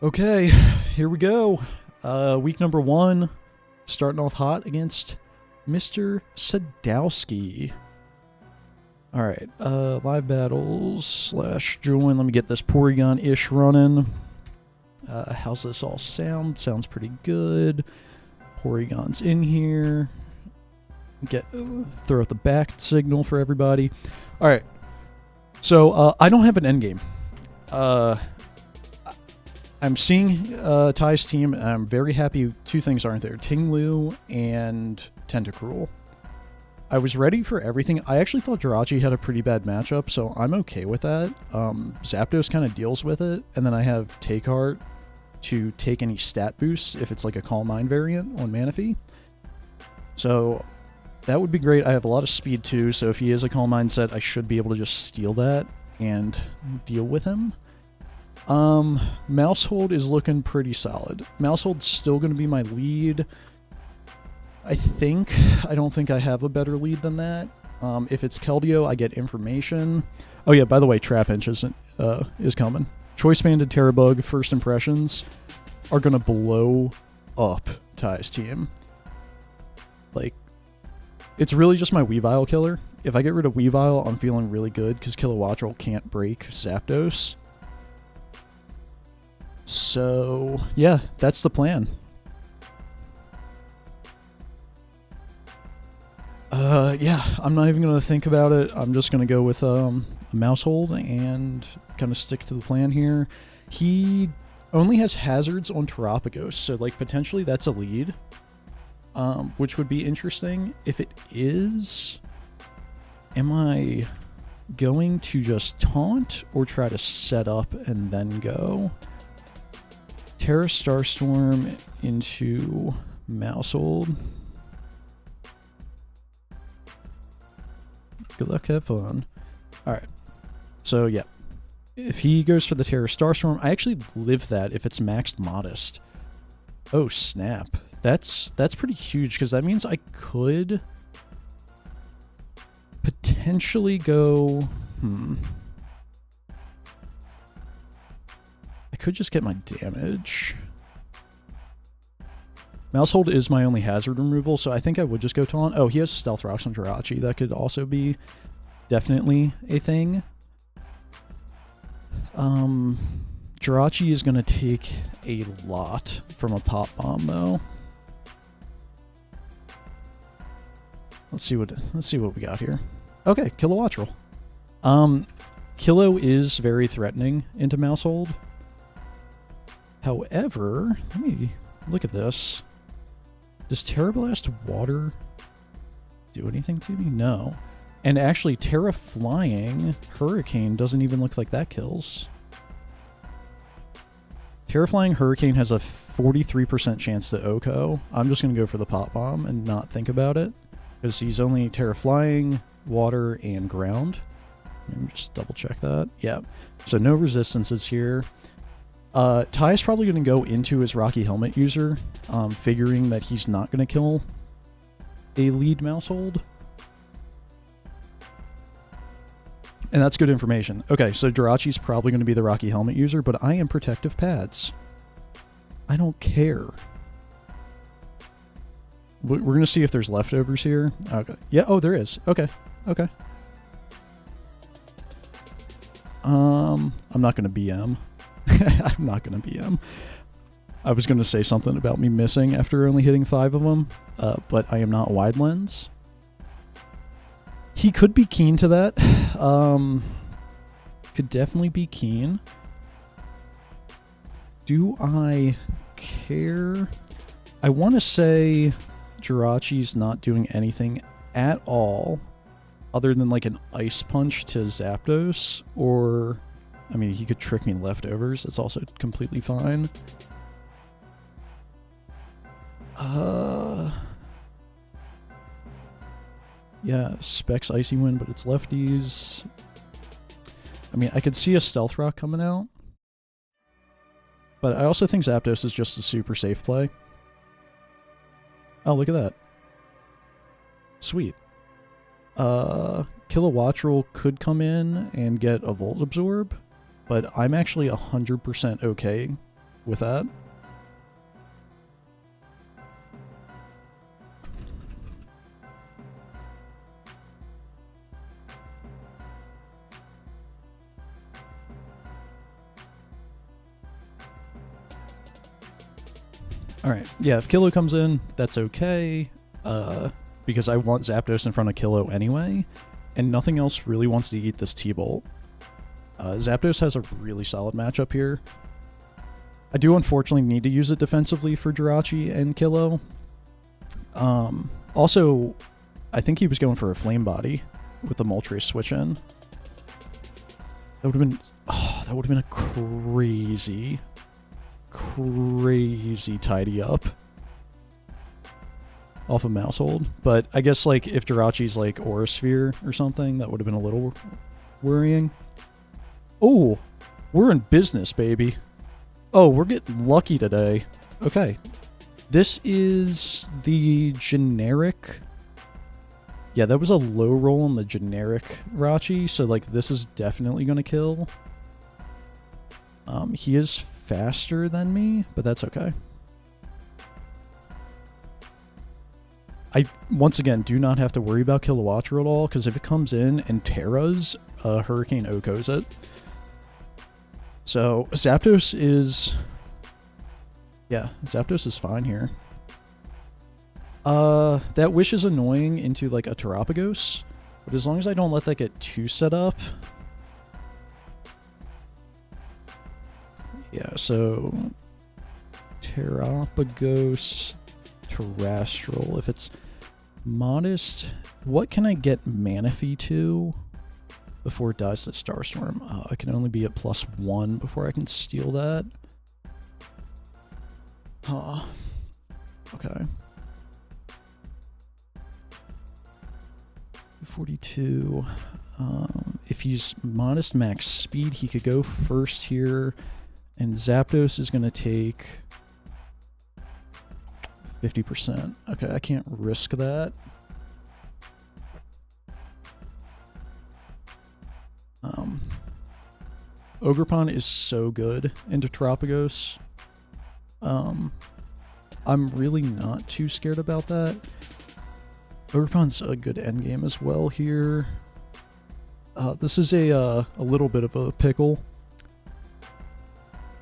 Okay, here we go. Week number 1, starting off hot against Mr. Sadowski. Alright, live battles / join. Let me get this Porygon-ish running. How's this all sound? Sounds pretty good. Porygon's in here. Throw out the back signal for everybody. Alright, so I don't have an endgame. I'm seeing Ty's team, and I'm very happy two things aren't there. Tinglu and Tentacruel. I was ready for everything. I actually thought Jirachi had a pretty bad matchup, so I'm okay with that. Zapdos kind of deals with it, and then I have Take Heart to take any stat boosts if it's like a Calm Mind variant on Manaphy. So that would be great. I have a lot of speed too, so if he is a Calm Mind set, I should be able to just steal that and deal with him. Mousehold is looking pretty solid. Mousehold's still going to be my lead. I don't think I have a better lead than that. If it's Keldeo, I get information. Oh yeah, by the way, Trapinch is coming. Choice Banded Terrabug first impressions are going to blow up Ty's team. Like, it's really just my Weavile killer. If I get rid of Weavile, I'm feeling really good because Kilowattrel can't break Zapdos. So, yeah, that's the plan. Yeah, I'm not even going to think about it. I'm just going to go with a Mousehold and kind of stick to the plan here. He only has hazards on Terapagos, so like potentially that's a lead, which would be interesting. If it is, am I going to just taunt or try to set up and then go? Terra Starstorm into Mousehold. Good luck, have fun. Alright. So, yeah. If he goes for the Terra Starstorm, I actually live that if it's maxed Modest. Oh, snap. That's pretty huge, because that means I could potentially go... I could just get my damage. Mousehold is my only hazard removal, so I think I would just go Taunt. Oh, he has Stealth Rocks on Jirachi. That could also be definitely a thing. Jirachi is going to take a lot from a Pop Bomb, though. Let's see what we got here. Okay, Kilowattrel. Kilo is very threatening into Mousehold. However, let me look at this. Does Terra Blast Water do anything to me? No. And actually, Terra Flying Hurricane doesn't even look like that kills. Terra Flying Hurricane has a 43% chance to OHKO. I'm just going to go for the Pop Bomb and not think about it, because he's only Terra Flying, Water, and Ground. Let me just double check that. Yeah. So no resistances here. Ty is probably going to go into his Rocky Helmet user, figuring that he's not going to kill a lead Mousehold. And that's good information. Okay, so Jirachi's probably going to be the Rocky Helmet user, but I am Protective Pads. I don't care. We're going to see if there's leftovers here. Okay. Yeah, oh, there is. Okay. Okay. I'm not going to BM. I'm not going to BM. I was going to say something about me missing after only hitting 5 of them, but I am not Wide Lens. He could be keen to that. Could definitely be keen. Do I care? I want to say Jirachi's not doing anything at all other than like an Ice Punch to Zapdos, or... I mean, he could trick me leftovers. That's also completely fine. Yeah, Specs Icy Wind, but it's lefties. I mean, I could see a Stealth Rock coming out. But I also think Zapdos is just a super safe play. Oh, look at that. Sweet. Kilowattrel could come in and get a Volt Absorb, but I'm actually 100% okay with that. Alright, yeah, if Kilo comes in, that's okay, because I want Zapdos in front of Kilo anyway, and nothing else really wants to eat this T-Bolt. Zapdos has a really solid matchup here. I do unfortunately need to use it defensively for Jirachi and Kilo. Also, I think he was going for a Flame Body with the Moltres switch in. That would have been, that would have been a crazy tidy up off of Mousehold. But I guess like if Jirachi's like Aura Sphere or something, that would have been a little worrying. Oh, we're in business, baby. Oh, we're getting lucky today. Okay. This is the generic. Yeah, that was a low roll on the generic Rachi, so like this is definitely gonna kill. He is faster than me, but that's okay. I, once again, do not have to worry about Kilowattrel at all, because if it comes in and Terras, Hurricane Oko's it. So, Zapdos is... Yeah, Zapdos is fine here. That Wish is annoying into, like, a Terapagos, but as long as I don't let that get too set up... Yeah, so... Terapagos, Terrestrial. If it's modest, what can I get Manaphy to before it dies to Starstorm? I can only be at +1 before I can steal that. Okay. 42. If he's modest max speed, he could go first here. And Zapdos is going to take 50%. Okay, I can't risk that. Ogerpon is so good into Terapagos. I'm really not too scared about that. Ogerpon's a good endgame as well here. This is a little bit of a pickle.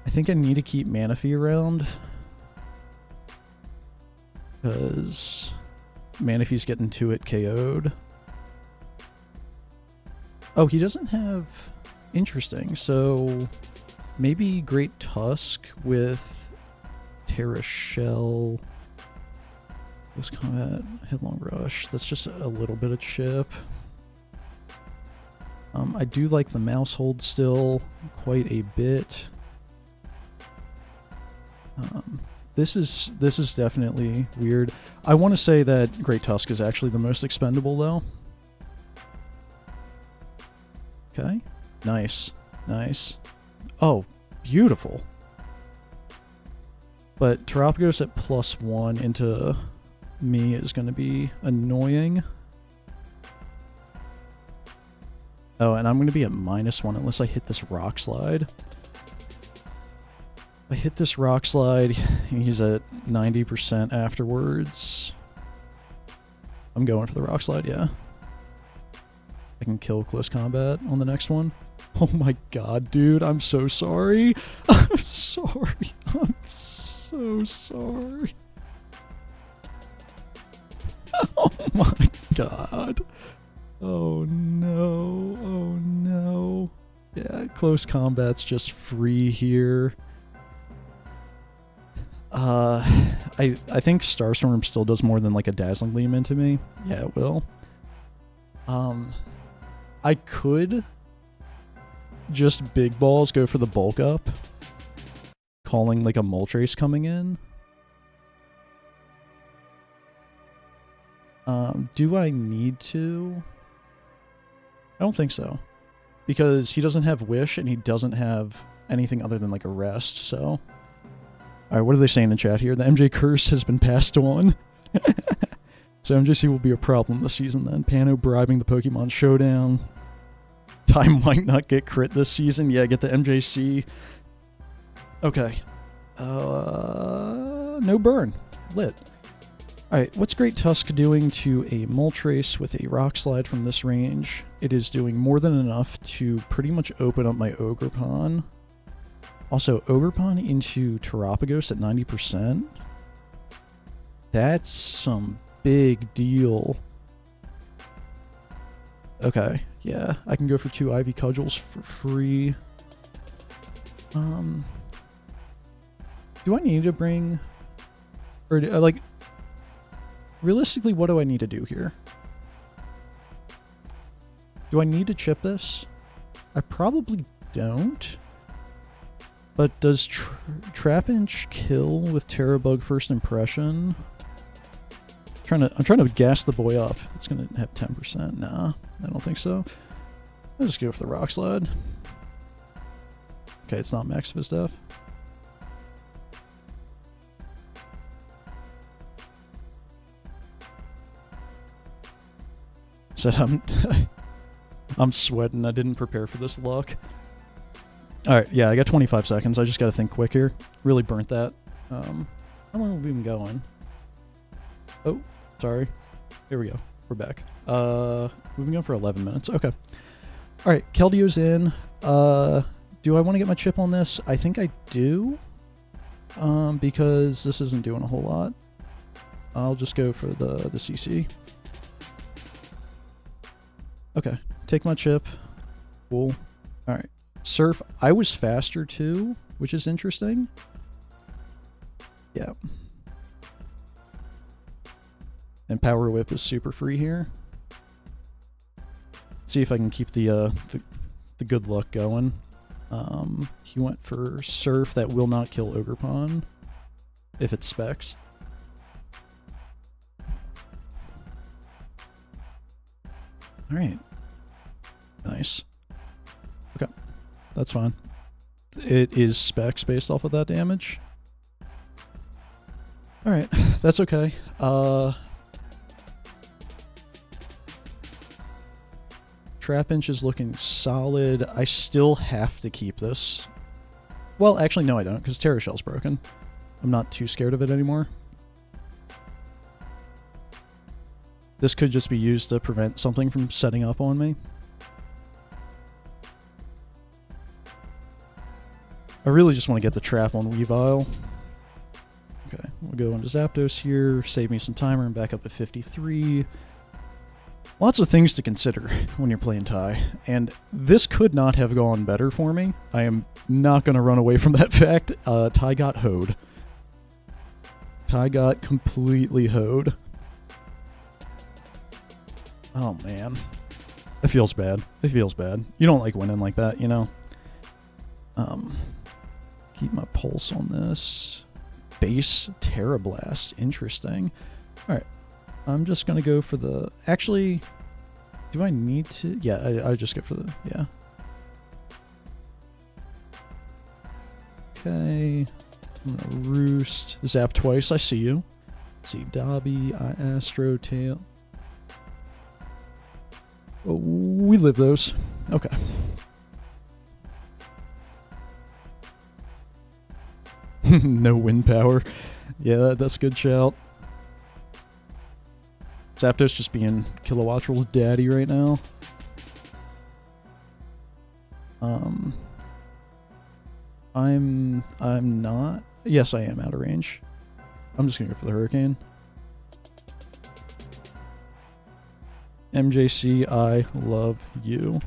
I think I need to keep Manaphy around, because Manaphy's getting to it KO'd. Oh, he doesn't have... Interesting. So maybe Great Tusk with Terra Shell. Close Combat, Headlong Rush. That's just a little bit of chip. I do like the Mousehold still quite a bit. This is definitely weird. I want to say that Great Tusk is actually the most expendable though. Okay. Nice. Nice. Oh, beautiful. But Terapagos at +1 into me is going to be annoying. Oh, and I'm going to be at -1 unless I hit this Rock Slide. I hit this Rock Slide, he's at 90% afterwards. I'm going for the Rock Slide, yeah. I can kill Close Combat on the next one. Oh my god, dude, I'm so sorry. I'm sorry. I'm so sorry. Oh my god. Oh no. Oh no. Yeah, Close Combat's just free here. I think Starstorm still does more than like a Dazzling Gleam into me. Yeah, it will. I could just big balls go for the bulk up, calling like a Moltres coming in. Do I need to? I don't think so, because he doesn't have Wish and he doesn't have anything other than like a Rest, so... Alright, what are they saying in chat here? The MJ curse has been passed on. So MJC will be a problem this season then. Pano bribing the Pokemon Showdown. Ty might not get crit this season. Yeah, get the MJC. Okay. No burn. Lit. Alright, what's Great Tusk doing to a Moltres with a Rock Slide from this range? It is doing more than enough to pretty much open up my Ogerpon. Also, Ogerpon into Terapagos at 90%. That's some big deal. Okay, yeah, I can go for 2 Ivy Cudgels for free. Do I need to bring... Or, like... Realistically, what do I need to do here? Do I need to chip this? I probably don't. But does Trapinch kill with Terrabug First Impression? I'm trying to gas the boy up. It's gonna have 10%. Nah, I don't think so. I'll just go for the Rock Slide. Okay, it's not Max Vizdev. Said I'm sweating. I didn't prepare for this luck. Alright, yeah, I got 25 seconds. I just gotta think quick here. Really burnt that. How long have we been going? Oh, sorry. Here we go. We're back. We've been going for 11 minutes. Okay. Alright, Keldio's in. Do I want to get my chip on this? I think I do. Because this isn't doing a whole lot. I'll just go for the CC. Okay, take my chip. Cool. Alright. Surf. I was faster too, which is interesting. Yeah. And Power Whip is super free here. See if I can keep the good luck going. He went for Surf that will not kill Ogerpon if it's Specs. Alright. Nice. Okay. That's fine. It is Specs based off of that damage. Alright. That's okay. Trapinch is looking solid. I still have to keep this. Well, actually, no I don't, because Terra Shell's broken. I'm not too scared of it anymore. This could just be used to prevent something from setting up on me. I really just want to get the trap on Weavile. Okay, we'll go into Zapdos here, save me some timer and back up at 53. Lots of things to consider when you're playing Ty, and this could not have gone better for me. I am not going to run away from that fact. Ty got hoed. Ty got completely hoed. Oh, man. It feels bad. It feels bad. You don't like winning like that, you know? Keep my pulse on this. Base Terra Blast. Interesting. Alright. I'm just going to go for the... Actually, do I need to... Yeah, I just get for the... Yeah. Okay. I'm going to Roost. Zap twice. I see you. Let's see. Dobby, Astro, Tail. Oh, we live those. Okay. No wind power. Yeah, that's a good shout. Zapdos just being Kilowattrel's daddy right now. I'm not. Yes, I am out of range. I'm just gonna go for the Hurricane. MJC, I love you.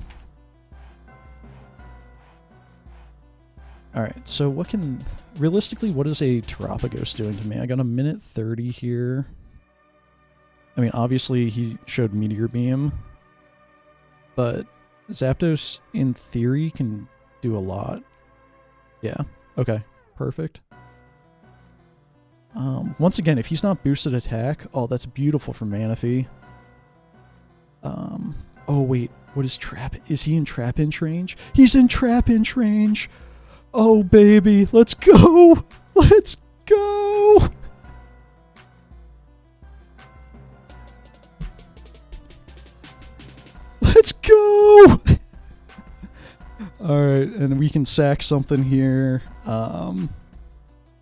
Alright, so what can... Realistically, what is a Terapagos doing to me? I got a minute 30 here. I mean, obviously, he showed Meteor Beam. But Zapdos, in theory, can do a lot. Yeah, okay, perfect. Once again, if he's not boosted attack... Oh, that's beautiful for Manaphy. Oh wait, what is Trap? Is he in Trapinch range? He's in Trapinch range! Oh baby, let's go! Let's go! Let's go! Alright, and we can sack something here.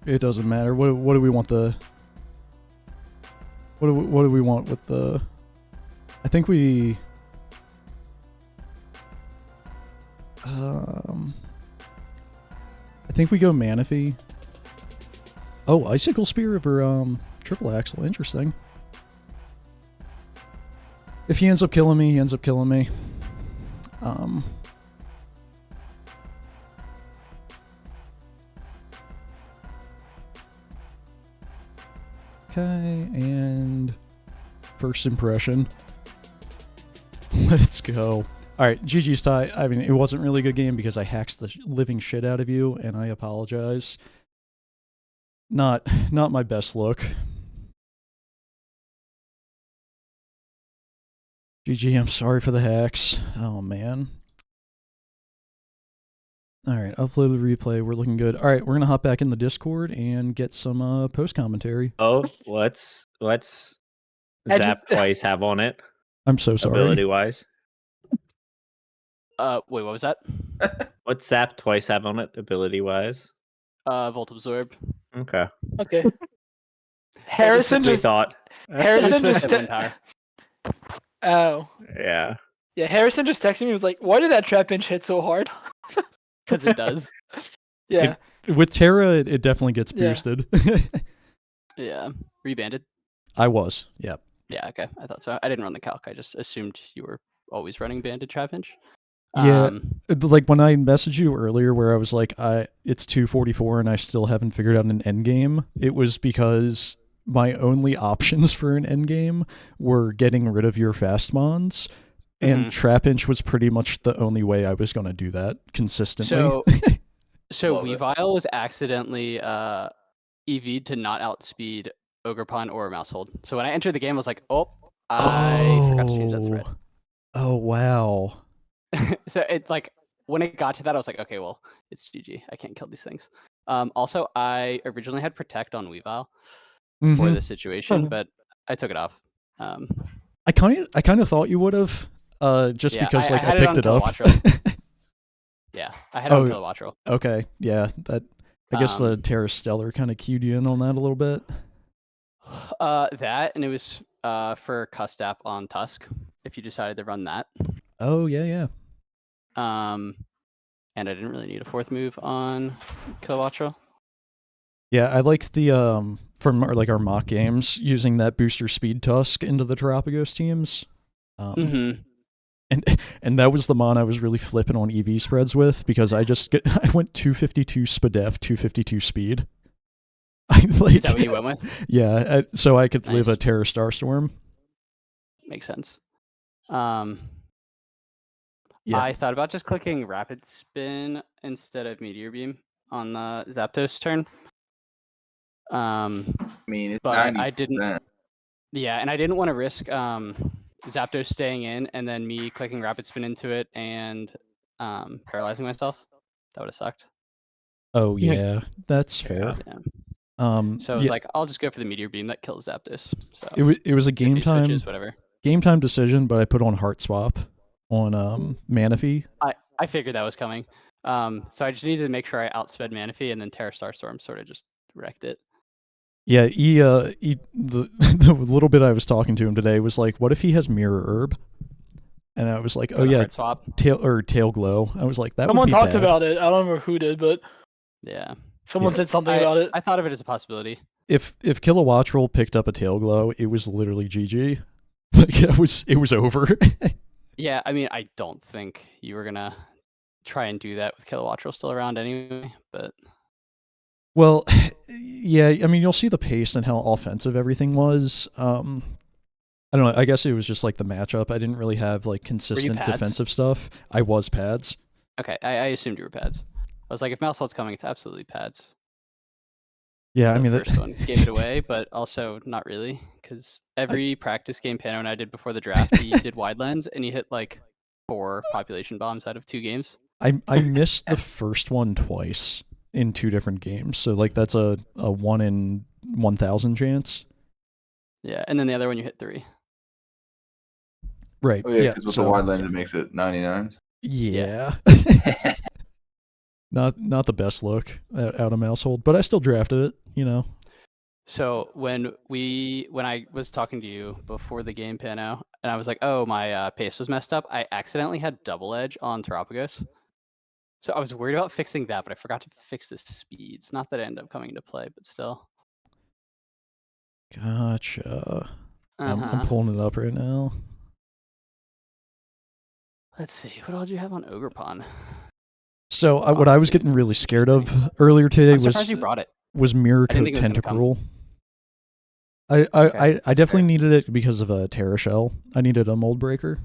It doesn't matter. What do we want the? What do we want with the? I think we. I think we go Manaphy. Oh, Icicle Spear over Triple Axle. Interesting. If he ends up killing me, he ends up killing me. Okay, and first impression. Let's go. All right, GG's Ty. I mean, it wasn't really a good game because I hacked the living shit out of you, and I apologize. Not my best look. GG, I'm sorry for the hacks. Oh, man. All right, upload the replay. We're looking good. All right, we're going to hop back in the Discord and get some post-commentary. Oh, what's Zap twice have on it? I'm so sorry. Ability-wise. Wait, what was that? What's Zap twice have on it, ability-wise? Volt Absorb. Okay. Okay. Harrison That's what we just thought. Harrison just oh Yeah. yeah. Harrison just texted me. He was like, "Why did that trap inch hit so hard?" Because it does. Yeah. With Terra, it definitely gets Yeah. boosted. Yeah. Rebanded. I was. Yeah. Yeah. Okay. I thought so. I didn't run the calc. I just assumed you were always running banded trap inch. Yeah. Like when I messaged you earlier, where I was like, it's 2:44 and I still haven't figured out an end game. It was because my only options for an end game were getting rid of your fast mons, and Trap Inch was pretty much the only way I was going to do that consistently. So Weavile was accidentally EV'd to not outspeed Ogerpon or Mousehold. So when I entered the game, I was like, oh, I forgot to change that spread. Oh, wow. So it like when it got to that, I was like, okay, well, it's GG. I can't kill these things. Also, I originally had Protect on Weavile for this situation, but I took it off. I kind of thought you would have, just because like I picked it up. Yeah, I had it on Kilowattrel. Okay, yeah, that I guess the Terra Stellar kind of cued you in on that a little bit. That and it was for Custap on Tusk if you decided to run that. Oh yeah. And I didn't really need a fourth move on Kilowattrel. Yeah, I like the from our mock games using that booster speed Tusk into the Terapagos teams. And that was the mon I was really flipping on EV spreads with because I went 252 Spadef, 252 speed. Is that what you went with? Yeah, so I could live a Terra Starstorm. Makes sense. Yeah. I thought about just clicking Rapid Spin instead of Meteor Beam on the Zapdos turn. I mean, it's but 90%. I didn't. Yeah, and I didn't want to risk Zapdos staying in and then me clicking Rapid Spin into it and paralyzing myself. That would have sucked. Oh yeah, that's fair. Yeah. So I was like, I'll just go for the Meteor Beam that kills Zapdos. So it was a game time switches, whatever. Game time decision, but I put on Heart Swap on Manaphy. I figured that was coming. So I just needed to make sure I outsped Manaphy, and then Terra Starstorm sort of just wrecked it. Yeah, the little bit I was talking to him today was like, what if he has Mirror Herb? And I was like, oh yeah, tail glow. I was like, someone would be talked bad. about it. I don't remember who did, but yeah, someone said something about it. I thought of it as a possibility. If Kilowattrel picked up a tail glow, it was literally GG. Like it was over. Yeah, I mean, I don't think you were gonna try and do that with Kilowattrel still around anyway, but. Well, yeah, I mean, you'll see the pace and how offensive everything was. I don't know. I guess it was just like the matchup. I didn't really have like consistent defensive stuff. I was pads. Okay, I assumed you were pads. I was like, if Mousehold's coming, it's absolutely pads. Yeah, I mean, the first one gave it away, but also not really, because every practice game Pano and I did before the draft, he did wide lens, and he hit like 4 population bombs out of 2 games. I missed the first one twice in 2 different games, so like that's a 1 in 1,000 chance. Yeah, and then the other one you hit 3. Right. Oh yeah, because with the wide lens it makes it 99. Yeah. Not the best look out of Mousehold, but I still drafted it, you know. So when I was talking to you before the game, Pano, and I was like, oh, my pace was messed up, I accidentally had double edge on Terapagos. So I was worried about fixing that, but I forgot to fix the speeds. Not that it ended up coming into play, but still. Gotcha. I'm Uh-huh. pulling it up right now. Let's see. What all did you have on Ogerpon? So what I was getting really scared of earlier today I'm surprised you brought it. was Mirror I didn't Coat think it was gonna come. Tentacruel. I That's definitely fair. needed it because of a Terra Shell. I needed a mold breaker.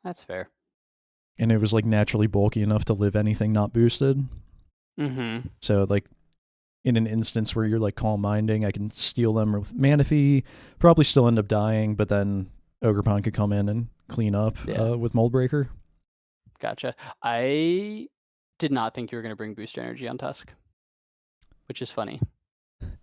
That's fair. And it was like naturally bulky enough to live anything not boosted. Mm-hmm. So like in an instance where you're like calm minding, I can steal them with Manaphy, probably still end up dying, but then Ogerpon could come in and clean up with mold breaker. Gotcha. I did not think you were going to bring booster energy on Tusk, which is funny.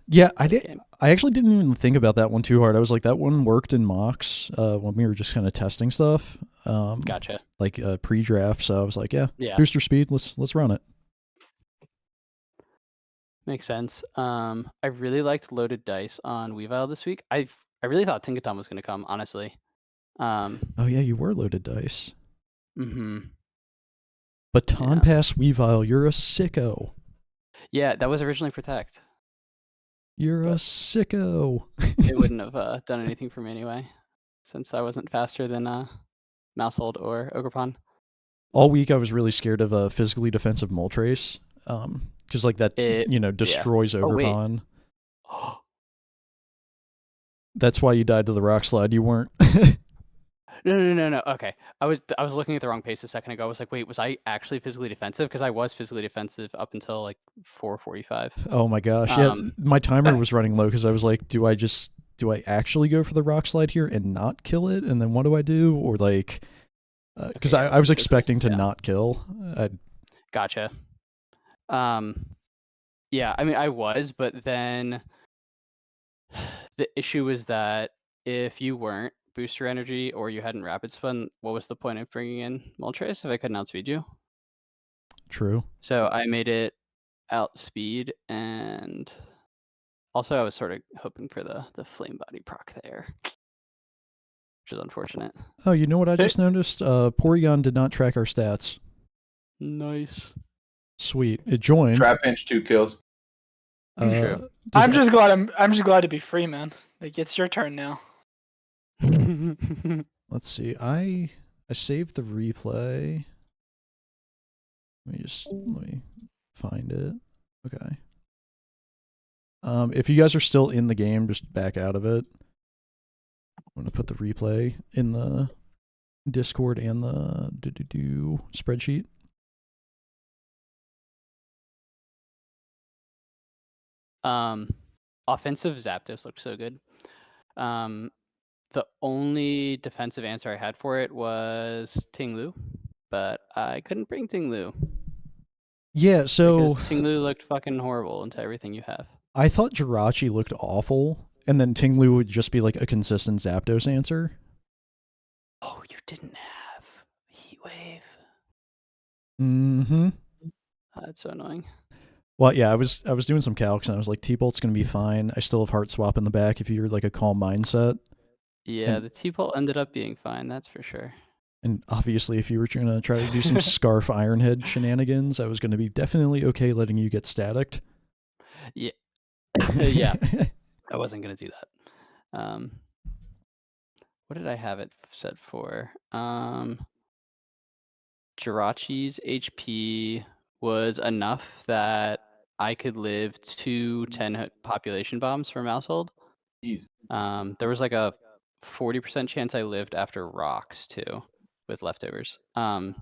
Yeah, I did. I actually didn't even think about that one too hard. I was like, that one worked in mocks when we were just kind of testing stuff. Gotcha. Like pre-draft. So I was like, yeah, booster speed. Let's run it. Makes sense. I really liked loaded dice on Weavile this week. I really thought Tinkaton was going to come, honestly. Oh yeah, you were loaded dice. Mm-hmm. Baton Pass Weavile, you're a sicko. Yeah, that was originally Protect. You're a sicko. It wouldn't have done anything for me anyway, since I wasn't faster than Mousehold or Ogerpon. All week I was really scared of a physically defensive Moltres, because like that destroys Ogerpon. Oh. That's why you died to the rock slide. You weren't. No. Okay, I was looking at the wrong pace a second ago. I was like, wait, was I actually physically defensive? Because I was physically defensive up until like 4:45. Oh my gosh! Yeah, my timer was running low because I was like, do I actually go for the rock slide here and not kill it? And then what do I do? Or like, because I was expecting to not kill. Gotcha. Yeah, I mean, I was, but then the issue was that if you weren't booster energy or you hadn't rapid spun, what was the point of bringing in Moltres if I couldn't outspeed you? True. So I made it outspeed, and also I was sort of hoping for the flame body proc there, which is unfortunate. Oh, you know what I just noticed? Porygon did not track our stats. Nice. Sweet. It joined. Trap pinch 2 kills. True. I'm just glad to be free, man. Like, it's your turn now. Let's see. I saved the replay. Let me find it. Okay. If you guys are still in the game, just back out of it. I'm gonna put the replay in the Discord and the spreadsheet. Offensive Zapdos looked so good. The only defensive answer I had for it was Tinglu, but I couldn't bring Tinglu. Yeah, so because Tinglu looked fucking horrible into everything you have. I thought Jirachi looked awful, and then Tinglu would just be like a consistent Zapdos answer. Oh, you didn't have Heat Wave. Mm-hmm. That's so annoying. Well, yeah, I was doing some calcs, and I was like, T-Bolt's going to be fine. I still have Heart Swap in the back if you're like a calm mindset. Yeah, the T-Bolt ended up being fine, that's for sure. And obviously, if you were going to try to do some Scarf Ironhead shenanigans, I was going to be definitely okay letting you get staticked. Yeah. Yeah. I wasn't going to do that. What did I have it set for? Jirachi's HP was enough that I could live 2 10 population bombs from Household. There was like a 40% chance I lived after rocks too, with leftovers. So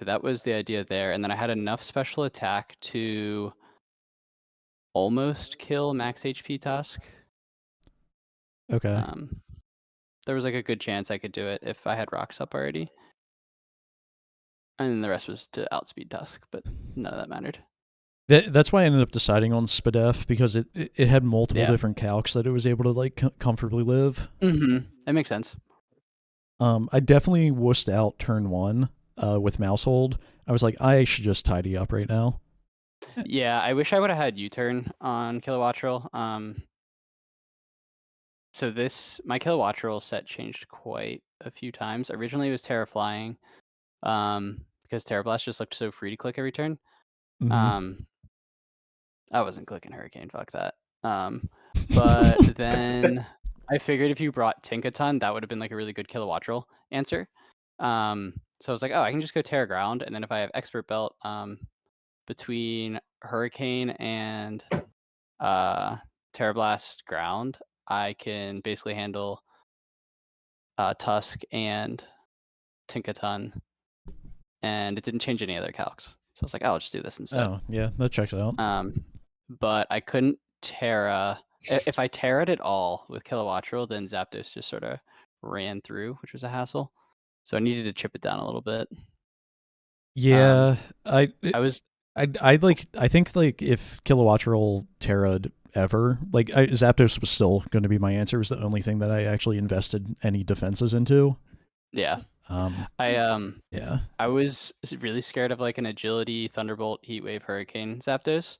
that was the idea there, and then I had enough special attack to almost kill max HP Tusk. Okay. There was like a good chance I could do it if I had rocks up already. And then the rest was to outspeed Tusk, but none of that mattered. That's why I ended up deciding on Spadef, because it had multiple different calcs that it was able to like comfortably live. That makes sense. I definitely wussed out turn 1 with mouse hold. I was like, I should just tidy up right now. Yeah, I wish I would have had U-turn on Kilowattrel. So my Kilowattrel set changed quite a few times. Originally it was Terra Flying, because Terra Blast just looked so free to click every turn. Mhm. I wasn't clicking Hurricane, fuck that. But then I figured if you brought Tinkaton, that would have been like a really good Kilowattrel answer. So I was like, oh, I can just go Terra Ground, and then if I have Expert Belt, between Hurricane and Terra Blast Ground, I can basically handle Tusk and Tinkaton, and it didn't change any other calcs. So I was like, oh, I'll just do this instead. Oh, yeah, that checks out. But I couldn't Terra. If I Terra'd at all with Kilowattrel, then Zapdos just sort of ran through, which was a hassle. So I needed to chip it down a little bit. Yeah, I think like if Kilowattrel Terra'd ever, like Zapdos was still going to be my answer. It was the only thing that I actually invested any defenses into. Yeah. I was really scared of like an Agility, Thunderbolt, Heatwave, Hurricane Zapdos.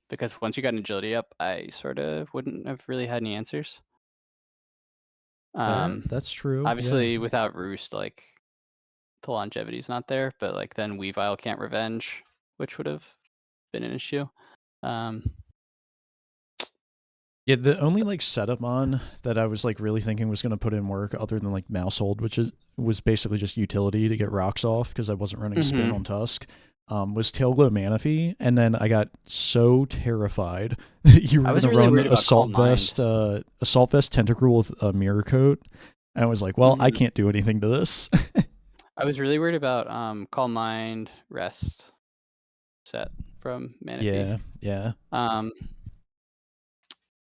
Because once you got an Agility up, I sort of wouldn't have really had any answers. That's true. Obviously, yeah. without Roost, like the longevity's not there, but like then Weavile can't Revenge, which would have been an issue. Yeah, the only like setup on that I was like really thinking was going to put in work, other than like mouse hold, which was basically just utility to get rocks off because I wasn't running spin on Tusk, was Tailglow Manaphy, and then I got so terrified that you were going to run Assault Vest Tentacruel with a Mirror Coat, and I was like, well, I can't do anything to this. I was really worried about Calm Mind Rest set from Manaphy. Yeah.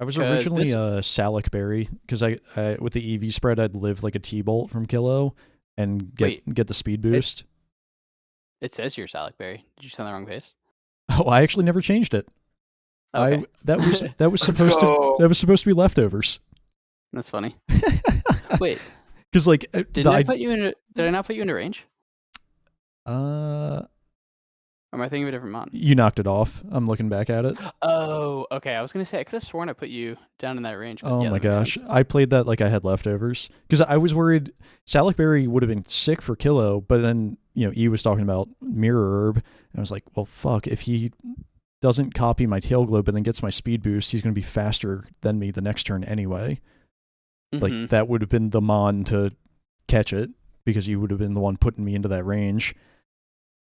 I was originally Salic Berry because I with the EV spread I'd live like a T-Bolt from Kilo and get the speed boost. It says you're Salic Berry. Did you send the wrong paste? Oh, I actually never changed it. Okay. That was supposed to be leftovers. That's funny. Wait, because like did I not put you into range? Or am I thinking of a different mon? You knocked it off. I'm looking back at it. Oh, okay. I was gonna say I could have sworn I put you down in that range. But oh yeah, my gosh, I played that like I had leftovers because I was worried Salic Berry would have been sick for Kilo, but then E was talking about Mirror Herb, and I was like, well, fuck, if he doesn't copy my Tail Globe and then gets my speed boost, he's gonna be faster than me the next turn anyway. Like that would have been the mon to catch it because you would have been the one putting me into that range.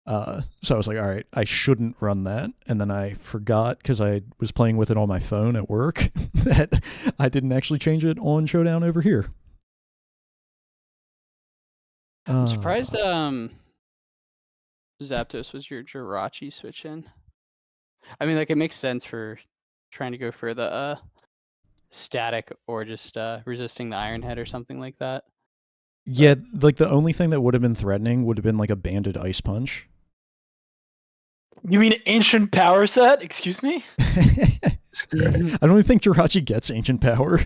So I was like, all right, I shouldn't run that. And then I forgot because I was playing with it on my phone at work that I didn't actually change it on Showdown over here. I'm surprised Zapdos was your Jirachi switch in. I mean, like it makes sense for trying to go for the static or just resisting the Iron Head or something like that. Yeah, like the only thing that would have been threatening would have been like a Banded Ice Punch. You mean Ancient Power set? Excuse me? I don't even think Jirachi gets Ancient Power.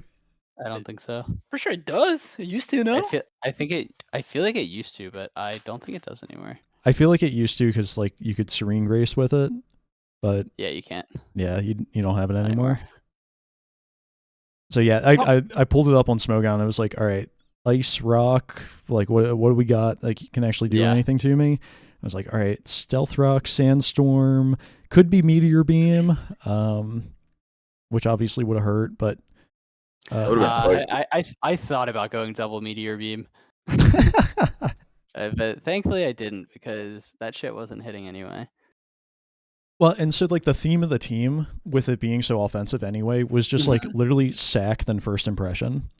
I don't think so. For sure it does. It used to, no? I feel like it used to, but I don't think it does anymore. I feel like it used to because like you could Serene Grace with it, but yeah, you can't. Yeah, you don't have it anymore. So yeah, I pulled it up on Smogon and I was like, all right, Ice Rock, like what do we got? Like you can actually do anything to me? I was like, all right, Stealth Rock, Sandstorm, could be Meteor Beam, which obviously would have hurt, but I thought about going double Meteor Beam, but thankfully I didn't because that shit wasn't hitting anyway. Well, and so like the theme of the team with it being so offensive anyway was just like literally sack then first impression.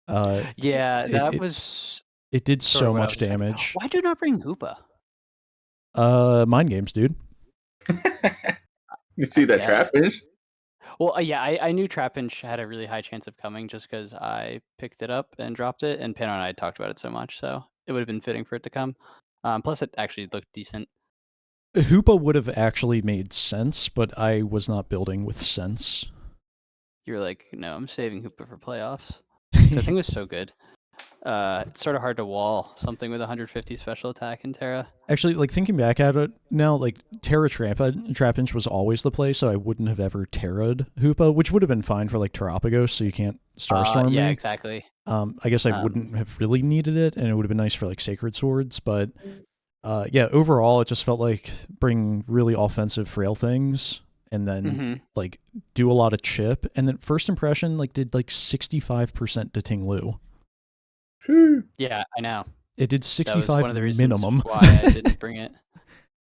Yeah, it did so much damage. Why do you not bring Hoopa? Mind games, dude. You see that Trapinch? Well, yeah, I knew Trapinch had a really high chance of coming just because I picked it up and dropped it, and Pano and I talked about it so much, so it would have been fitting for it to come. Plus, it actually looked decent. Hoopa would have actually made sense, but I was not building with sense. You were like, no, I'm saving Hoopa for playoffs. The thing was so good. it's sort of hard to wall something with 150 special attack in Terra. Actually, like thinking back at it now, like Terra Trapinch was always the play, so I wouldn't have ever Terra'd Hoopa, which would have been fine for like Terapagos, so you can't Starstorm Yeah, me. exactly. I guess I wouldn't have really needed it, and it would have been nice for like Sacred Swords, but yeah, overall it just felt like bring really offensive frail things, and then like do a lot of chip, and then first impression like did like 65% to Ting Lu. Yeah, I know. It did That was 65 one of the reasons minimum. why I didn't bring it.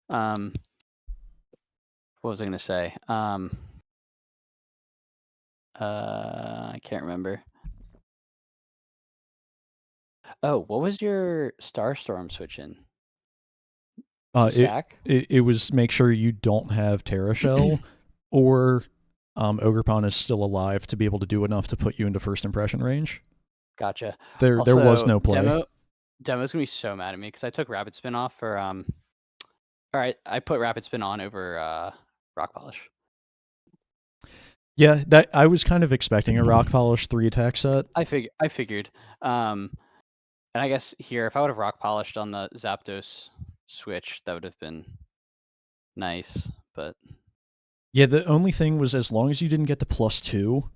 What was I gonna say? I can't remember. Oh, what was your Starstorm switch in? Sack? It was make sure you don't have Terra Shell or Ogerpon is still alive to be able to do enough to put you into first impression range. Gotcha. There was no play. Demo's gonna be so mad at me because I took Rapid Spin off for All right, I put Rapid Spin on over Rock Polish. Yeah, that I was kind of expecting a Rock Polish 3 attack set. I figured. And I guess here, if I would have Rock Polished on the Zapdos switch, that would have been nice. But yeah, the only thing was as long as you didn't get the +2,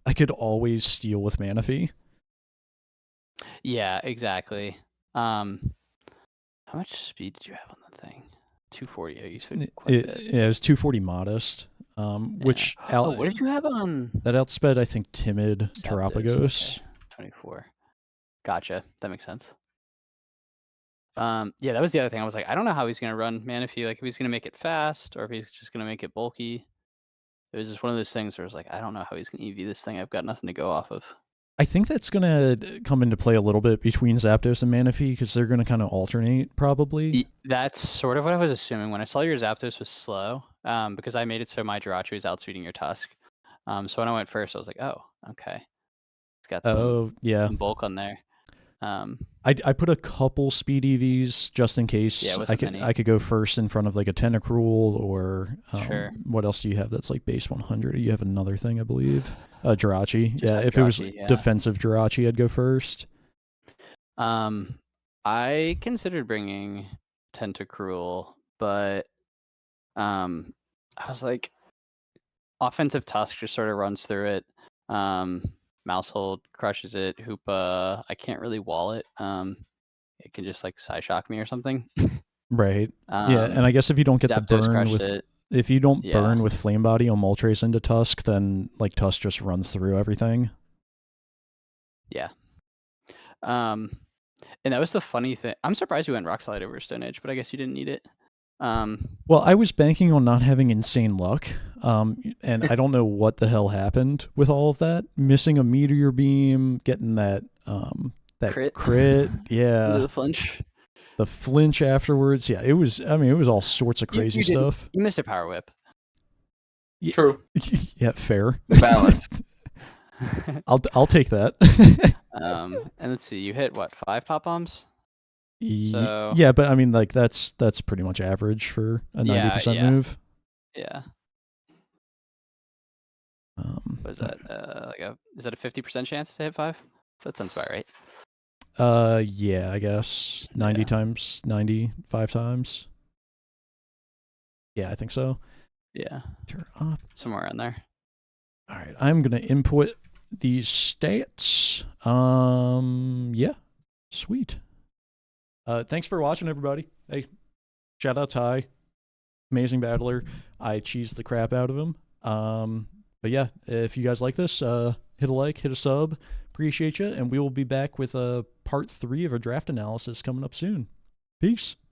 I could always steal with Manaphy. Yeah, exactly. How much speed did you have on that thing? 240. You said quite a bit. Yeah, it was 240 modest. Which what did you have on? That outsped, I think, Timid Terapagos. Okay. 24. Gotcha. That makes sense. Yeah, that was the other thing. I was like, I don't know how he's gonna run Manaphy. Like, if he's gonna make it fast or if he's just gonna make it bulky. It was just one of those things where I was like, I don't know how he's gonna EV this thing. I've got nothing to go off of. I think that's going to come into play a little bit between Zapdos and Manaphy because they're going to kind of alternate probably. That's sort of what I was assuming when I saw your Zapdos was slow because I made it so my Jirachi was outspeeding your Tusk. So when I went first, I was like, oh, okay. It's got some bulk on there. I put a couple speed EVs just in case I could go first in front of like a Tentacruel or what else do you have that's like base 100? You have another thing, I believe. Jirachi. Yeah, if Jirachi, it was defensive Jirachi, I'd go first. I considered bringing Tentacruel, but I was like, offensive Tusk just sort of runs through it. Mousehold crushes it. Hoopa, I can't really wall it. It can just like Psyshock me or something. Right. Yeah, and I guess if you don't get Zapdos the burn with if you don't burn with Flame Body on Moltres into Tusk, then like Tusk just runs through everything. Yeah. And that was the funny thing. I'm surprised you went Rock Slide over Stone Edge, but I guess you didn't need it. Well, I was banking on not having insane luck, and I don't know what the hell happened with all of that. Missing a Meteor Beam, getting that crit, yeah. The flinch afterwards, yeah. It was all sorts of crazy stuff. You missed a Power Whip. Yeah, true. Yeah, fair. Balance. I'll take that. And let's see, you hit what, 5 pop bombs? So, yeah, but I mean, like that's pretty much average for a 90% move. Yeah. What is that? Is that a 50% chance to hit 5? That sounds about right. Yeah, I guess 90 times 90, 5 times. Yeah, I think so. Yeah. Turn up somewhere around there. All right, I'm gonna input these stats. Yeah, sweet. Thanks for watching, everybody. Hey, shout out Ty, amazing battler. I cheesed the crap out of him. But yeah, if you guys like this, hit a like, hit a sub. Appreciate you, and we will be back with part 3 of our draft analysis coming up soon. Peace.